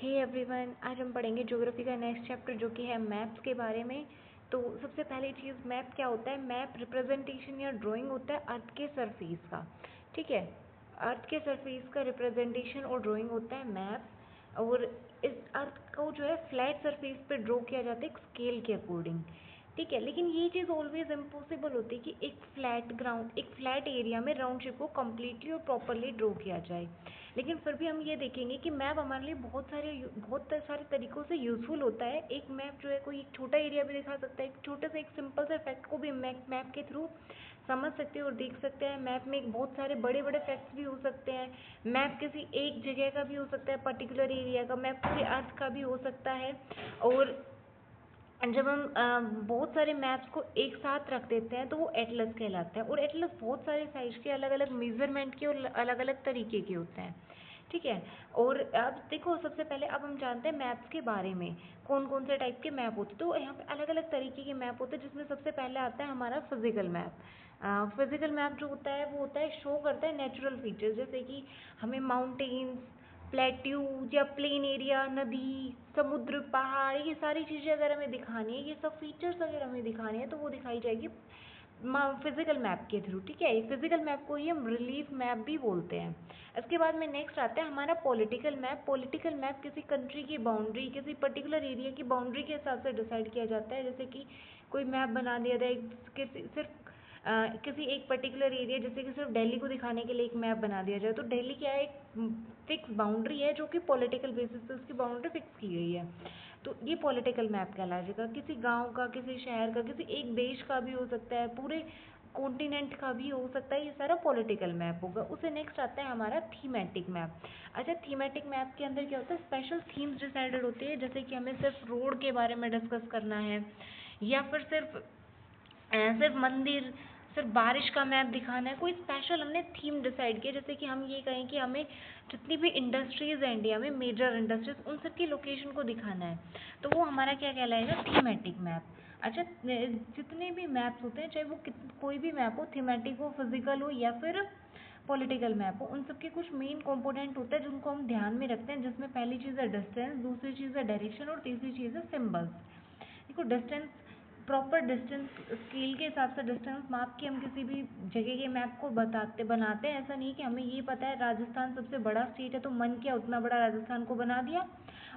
Hey everyone, आज हम पढ़ेंगे ज्योग्राफी का नेक्स्ट चैप्टर जो कि है मैप्स के बारे में। तो सबसे पहली चीज़, मैप क्या होता है? मैप रिप्रेजेंटेशन या ड्राइंग होता है अर्थ के सरफेस का। ठीक है, अर्थ के सरफेस का रिप्रेजेंटेशन और ड्राइंग होता है मैप। और इस अर्थ को जो है फ्लैट सरफेस पे ड्रॉ किया जाता है एक स्केल के अकॉर्डिंग। ठीक है, लेकिन ये चीज़ ऑलवेज इम्पॉसिबल होती है कि एक फ्लैट ग्राउंड, एक फ्लैट एरिया में राउंड शेप को कम्प्लीटली और प्रॉपरली ड्रॉ किया जाए। लेकिन फिर भी हम ये देखेंगे कि मैप हमारे लिए बहुत सारे तरीक़ों से यूज़फुल होता है। एक मैप जो है कोई एक छोटा एरिया भी दिखा सकता है, एक छोटे से एक सिंपल से फैक्ट को भी मैप के थ्रू समझ सकते हैं और देख सकते हैं। मैप में बहुत सारे बड़े बड़े फैक्ट्स भी हो सकते हैं। मैप किसी एक जगह का भी हो सकता है, पर्टिकुलर एरिया का। मैप पूरे अर्थ का भी हो सकता है। और जब हम बहुत सारे मैप्स को एक साथ रख देते हैं तो वो एटलस कहलाता है। और एटलस बहुत सारे साइज के, अलग अलग मेजरमेंट के और अलग अलग तरीके के होते हैं। ठीक है, और अब देखो, सबसे पहले अब हम जानते हैं मैप्स के बारे में, कौन कौन से टाइप के मैप होते हैं। तो यहाँ पे अलग अलग तरीके के मैप होते हैं, जिसमें सबसे पहले आता है हमारा फिजिकल मैप। फिजिकल मैप जो होता है वो होता है, शो करता है नेचुरल फीचर्स, जैसे कि हमें माउंटेन्स, प्लेट्यूज या प्लेन एरिया, नदी, समुद्र, पहाड़, ये सारी चीज़ें अगर हमें दिखानी है, ये सब फीचर्स अगर हमें दिखानी है तो वो दिखाई जाएगी फिजिकल मैप के थ्रू। ठीक है, फिजिकल मैप को ही हम रिलीफ मैप भी बोलते हैं। इसके बाद में नेक्स्ट आता है हमारा पॉलिटिकल मैप। पॉलिटिकल मैप किसी कंट्री की बाउंड्री, किसी पर्टिकुलर एरिया की बाउंड्री के हिसाब से डिसाइड किया जाता है। जैसे कि कोई मैप बना दिया जाए किसी एक पर्टिकुलर एरिया, जैसे कि सिर्फ दिल्ली को दिखाने के लिए एक मैप बना दिया जाए, तो दिल्ली क्या है, एक फिक्स बाउंड्री है जो कि पॉलिटिकल बेसिस पे उसकी बाउंड्री फिक्स की गई है। तो ये पॉलिटिकल मैप कहलाएगा। किसी गांव का, किसी शहर का, किसी एक देश का भी हो सकता है, पूरे कॉन्टिनेंट का भी हो सकता है। ये सारा पॉलिटिकल मैप होगा। उससे नेक्स्ट आता है हमारा थीमेटिक मैप। अच्छा, थीमेटिक मैप के अंदर क्या होता है, स्पेशल थीम्स डिसाइडेड होती है। जैसे कि हमें सिर्फ रोड के बारे में डिस्कस करना है, या फिर सिर्फ मंदिर, सिर्फ बारिश का मैप दिखाना है, कोई स्पेशल हमने थीम डिसाइड किया। जैसे कि हम ये कहें कि हमें जितनी भी इंडस्ट्रीज़ हैं इंडिया में, मेजर इंडस्ट्रीज, उन सब की लोकेशन को दिखाना है, तो वो हमारा क्या कहलाएगा, थीमेटिक मैप। अच्छा, जितने भी मैप्स होते हैं, चाहे वो कोई भी मैप हो, थीमेटिक हो, फिजिकल हो, या फिर पॉलिटिकल मैप हो, उन सबके कुछ मेन कंपोनेंट होते हैं जिनको हम ध्यान में रखते हैं। जिसमें पहली चीज़ है डिस्टेंस, दूसरी चीज़ है डायरेक्शन, और तीसरी चीज़ है सिम्बल्स। देखो, डिस्टेंस, प्रॉपर डिस्टेंस स्केल के हिसाब से डिस्टेंस माप के हम किसी भी जगह के मैप को बनाते हैं। ऐसा नहीं कि हमें ये पता है राजस्थान सबसे बड़ा स्टेट है तो मन किया उतना बड़ा राजस्थान को बना दिया,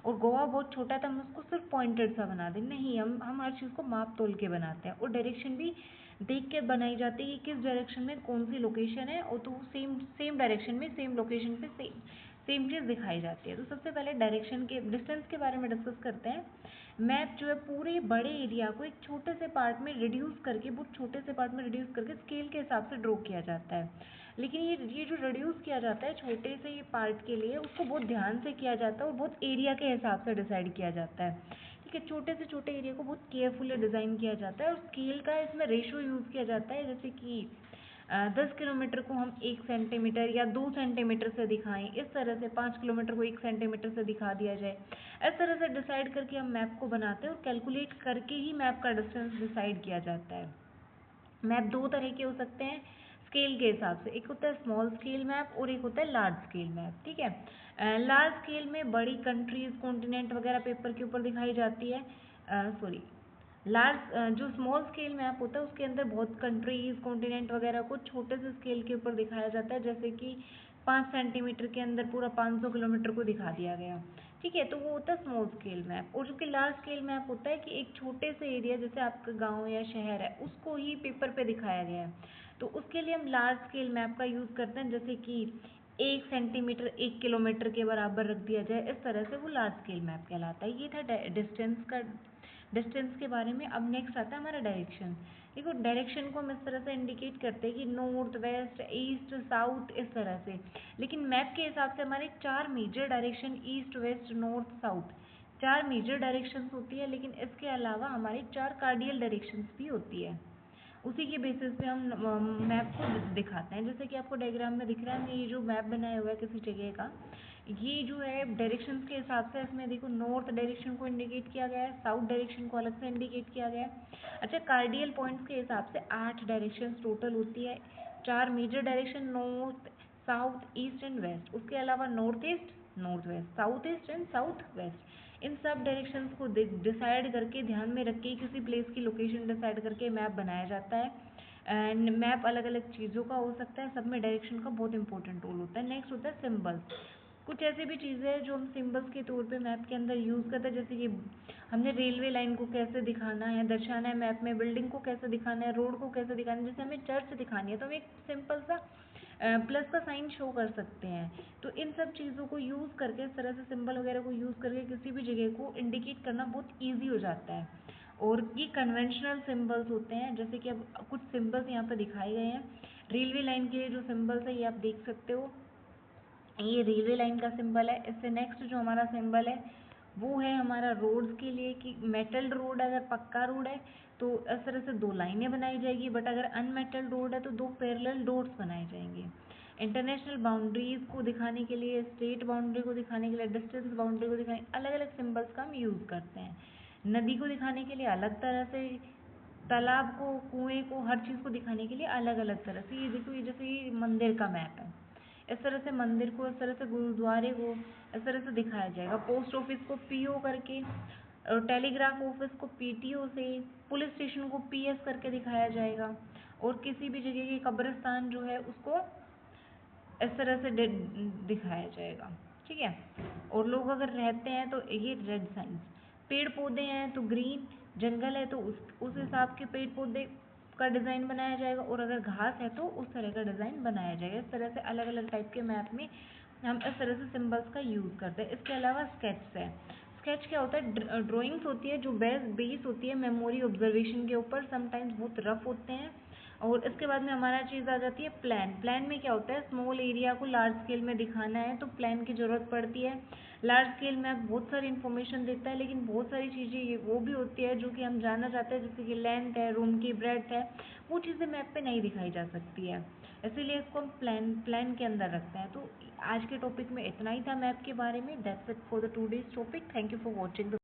और गोवा बहुत छोटा था हम उसको सिर्फ पॉइंटेड सा बना दें। नहीं, हम हर चीज़ को माप तोल के बनाते हैं। और डायरेक्शन भी देख के बनाई जाती है कि किस डायरेक्शन में कौन सी लोकेशन है, और तो सेम डायरेक्शन में, सेम लोकेशन पे सेम चीज़ दिखाई जाती है। तो सबसे पहले डायरेक्शन के, डिस्टेंस के बारे में डिस्कस करते हैं। मैप जो है पूरे बड़े एरिया को एक छोटे से पार्ट में रिड्यूस करके, बहुत छोटे से पार्ट में रिड्यूस करके स्केल के हिसाब से ड्रॉ किया जाता है। लेकिन ये जो रिड्यूस किया जाता है छोटे से पार्ट के लिए, उसको बहुत ध्यान से किया जाता है और बहुत एरिया के हिसाब से डिसाइड किया जाता है। ठीक है, छोटे से छोटे एरिया को बहुत केयरफुली डिज़ाइन किया जाता है। और स्केल का इसमें रेशो यूज़ किया जाता है, जैसे कि 10 किलोमीटर को हम 1 सेंटीमीटर या 2 सेंटीमीटर से दिखाएं, इस तरह से 5 किलोमीटर को 1 सेंटीमीटर से दिखा दिया जाए। इस तरह से डिसाइड करके हम मैप को बनाते हैं, और कैलकुलेट करके ही मैप का डिस्टेंस डिसाइड किया जाता है। मैप दो तरह के हो सकते हैं स्केल के हिसाब से, एक होता है स्मॉल स्केल मैप और एक होता है लार्ज स्केल मैप। ठीक है, लार्ज स्केल में बड़ी कंट्रीज, कॉन्टिनेंट वगैरह पेपर के ऊपर दिखाई जाती है। सॉरी, जो स्मॉल स्केल मैप होता है उसके अंदर बहुत कंट्रीज, कॉन्टिनेंट वगैरह को छोटे से स्केल के ऊपर दिखाया जाता है। जैसे कि 5 सेंटीमीटर के अंदर पूरा 500 किलोमीटर को दिखा दिया गया। ठीक है, तो वो होता है स्मॉल स्केल मैप। और जो कि लार्ज स्केल मैप होता है कि एक छोटे से एरिया, जैसे आपका गांव या शहर है, उसको ही पेपर पे दिखाया गया है, तो उसके लिए हम लार्ज स्केल मैप का यूज़ करते हैं। जैसे कि 1 सेंटीमीटर 1 किलोमीटर के बराबर रख दिया जाए, इस तरह से वो लार्ज स्केल मैप कहलाता है। ये था डिस्टेंस के बारे में। अब नेक्स्ट आता है हमारा डायरेक्शन। देखो, डायरेक्शन को हम इस तरह से इंडिकेट करते हैं कि नॉर्थ, वेस्ट, ईस्ट, साउथ, इस तरह से। लेकिन मैप के हिसाब से हमारे 4 major direction, east, west, north, south, 4 major directions होती है। लेकिन इसके अलावा हमारी 4 कार्डियल डायरेक्शंस भी होती है। उसी के बेसिस पे हम मैप को दिखाते हैं। जैसे कि आपको डायग्राम में दिख रहा है, ये जो मैप बनाया हुआ है किसी जगह का, ये जो है डायरेक्शंस के हिसाब से, इसमें देखो नॉर्थ डायरेक्शन को इंडिकेट किया गया है, साउथ डायरेक्शन को अलग से इंडिकेट किया गया है। अच्छा, कार्डियल पॉइंट्स के हिसाब से 8 डायरेक्शंस टोटल होती है। 4 major direction, north, south, east and west. उसके अलावा north east, north west, south east and south west. इन सब डायरेक्शंस को डिसाइड करके, ध्यान में रख के किसी प्लेस की लोकेशन डिसाइड करके मैप बनाया जाता है। एंड मैप अलग अलग चीज़ों का हो सकता है, सब में डायरेक्शन का बहुत इंपॉर्टेंट रोल होता है। नेक्स्ट होता है सिंबल्स। कुछ ऐसी भी चीज़ें हैं जो हम सिंबल्स के तौर पे मैप के अंदर यूज़ करते हैं, जैसे कि हमने रेलवे लाइन को कैसे दिखाना है, दर्शाना है मैप में, बिल्डिंग को कैसे दिखाना है, रोड को कैसे दिखाना है। जैसे हमें चर्च दिखानी है तो हम एक सिंपल सा प्लस का साइन शो कर सकते हैं। तो इन सब चीज़ों को यूज़ करके, इस तरह से सिंबल वगैरह को यूज़ करके किसी भी जगह को इंडिकेट करना बहुत ईजी हो जाता है। और ये कन्वेंशनल सिंबल्स होते हैं, जैसे कि अब कुछ सिंबल्स यहाँ पर दिखाए गए हैं। रेलवे लाइन के लिए जो सिंबल्स है ये आप देख सकते हो, ये रेलवे लाइन का सिंबल है। इससे नेक्स्ट जो हमारा सिंबल है वो है हमारा रोड्स के लिए, कि मेटल्ड रोड, अगर पक्का रोड है तो इस तरह से दो लाइनें बनाई जाएगी, बट अगर अनमेटल्ड रोड है तो दो पैरेलल डॉट्स बनाए जाएंगे। इंटरनेशनल बाउंड्रीज को दिखाने के लिए, स्टेट बाउंड्री को दिखाने के लिए, डिस्टेंस बाउंड्री को दिखाने, अलग अलग सिंबल्स का हम यूज़ करते हैं। नदी को दिखाने के लिए अलग तरह से, तालाब को, कुएं को, हर चीज़ को दिखाने के लिए अलग अलग तरह से। ये देखो, ये जैसे ये मंदिर का मैप है, इस तरह से मंदिर को, इस तरह से गुरुद्वारे को इस तरह से दिखाया जाएगा। पोस्ट ऑफिस को पीओ करके, और टेलीग्राफ ऑफिस को पीटीओ से, पुलिस स्टेशन को पीएस करके दिखाया जाएगा। और किसी भी जगह की कब्रिस्तान जो है उसको इस तरह से दिखाया जाएगा, ठीक है। और लोग अगर रहते हैं तो ये रेड साइंस, पेड़ पौधे हैं तो ग्रीन, जंगल है तो उस हिसाब के पेड़ पौधे का डिज़ाइन बनाया जाएगा, और अगर घास है तो उस तरह का डिज़ाइन बनाया जाएगा। इस तरह से अलग अलग टाइप के मैप में हम इस तरह से सिंबल्स का यूज़ करते हैं। इसके अलावा स्केच है। स्केच क्या होता है? ड्राइंग्स होती है जो बेस होती है मेमोरी ऑब्जर्वेशन के ऊपर, समटाइम्स बहुत रफ होते हैं। और इसके बाद में हमारा चीज़ आ जाती है प्लान। प्लान में क्या होता है? स्मॉल एरिया को लार्ज स्केल में दिखाना है तो प्लान की ज़रूरत पड़ती है। लार्ज स्केल मैप बहुत सारी इन्फॉर्मेशन देता है, लेकिन बहुत सारी चीज़ें ये वो भी होती है जो कि हम जानना चाहते हैं, जैसे कि लेंथ है, रूम की ब्रेड्थ है, वो चीज़ें मैप पे नहीं दिखाई जा सकती है, इसीलिए इसको हम प्लान के अंदर रखते हैं। तो आज के टॉपिक में इतना ही था मैप के बारे में। That's it for the two days topic. Thank you for watching the